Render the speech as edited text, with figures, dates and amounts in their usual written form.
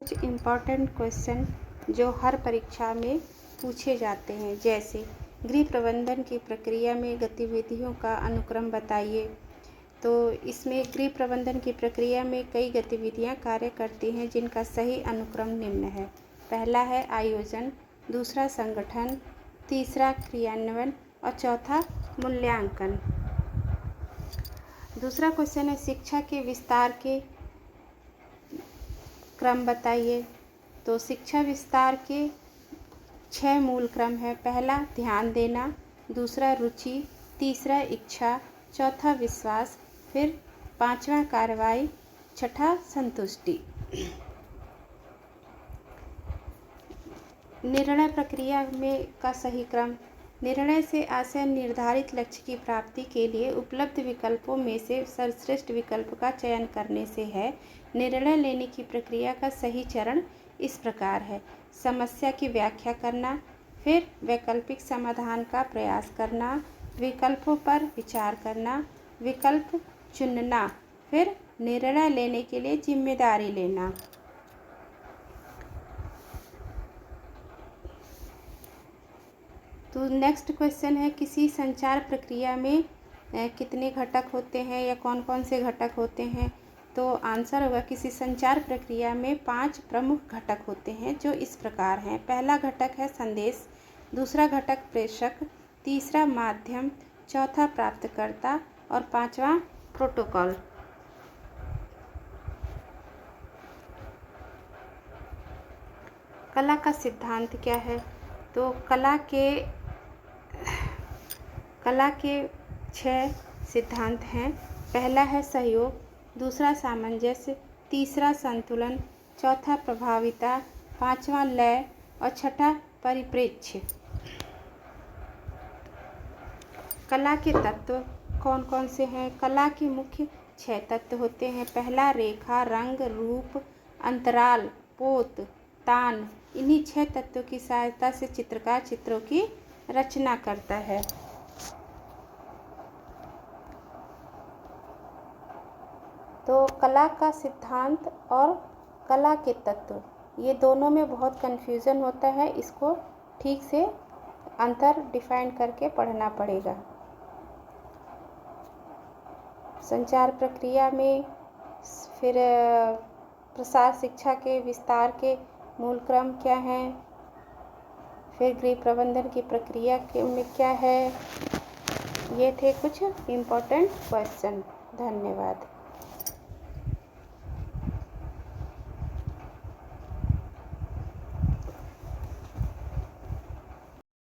कुछ important question जो हर परीक्षा में पूछे जाते हैं, जैसे गृह प्रबंधन की प्रक्रिया में गतिविधियों का अनुक्रम बताइए। तो इसमें गृह प्रबंधन की प्रक्रिया में कई गतिविधियां कार्य करती हैं जिनका सही अनुक्रम निम्न है। पहला है आयोजन, दूसरा संगठन, तीसरा क्रियान्वयन और चौथा मूल्यांकन। दूसरा क्वेश्चन है शिक्षा के विस्तार के क्रम बताइए। तो शिक्षा विस्तार के 6 मूल क्रम है। पहला ध्यान देना, दूसरा रुचि, तीसरा इच्छा, चौथा विश्वास, फिर पांचवा कार्रवाई, छठा संतुष्टि। निर्णय प्रक्रिया में का सही क्रम। निर्णय से आशय निर्धारित लक्ष्य की प्राप्ति के लिए उपलब्ध विकल्पों में से सर्वश्रेष्ठ विकल्प का चयन करने से है। निर्णय लेने की प्रक्रिया का सही चरण इस प्रकार है: समस्या की व्याख्या करना, फिर वैकल्पिक समाधान का प्रयास करना, विकल्पों पर विचार करना, विकल्प चुनना, फिर निर्णय लेने के लिए जिम्मेदारी लेना। तो नेक्स्ट क्वेश्चन है किसी संचार प्रक्रिया में कितने घटक होते हैं या कौन कौन से घटक होते हैं। तो आंसर होगा किसी संचार प्रक्रिया में 5 प्रमुख घटक होते हैं जो इस प्रकार हैं। पहला घटक है संदेश, दूसरा घटक प्रेषक, तीसरा माध्यम, चौथा प्राप्तकर्ता और पांचवा प्रोटोकॉल। कला का सिद्धांत क्या है। तो कला के 6 सिद्धांत हैं। पहला है सहयोग, दूसरा सामंजस्य, तीसरा संतुलन, चौथा प्रभाविता, पांचवा लय और छठा परिप्रेक्ष्य। कला के तत्व कौन कौन से हैं। कला के मुख्य 6 तत्व होते हैं। पहला रेखा, रंग, रूप, अंतराल, पोत, तान। इन्हीं 6 तत्वों की सहायता से चित्रकार चित्रों की रचना करता है। तो कला का सिद्धांत और कला के तत्व ये दोनों में बहुत कन्फ्यूज़न होता है, इसको ठीक से अंतर डिफाइन करके पढ़ना पड़ेगा। संचार प्रक्रिया में फिर प्रसार शिक्षा के विस्तार के मूल क्रम क्या हैं, फिर गृह प्रबंधन की प्रक्रिया में क्या है। ये थे कुछ इम्पोर्टेंट क्वेश्चन। धन्यवाद।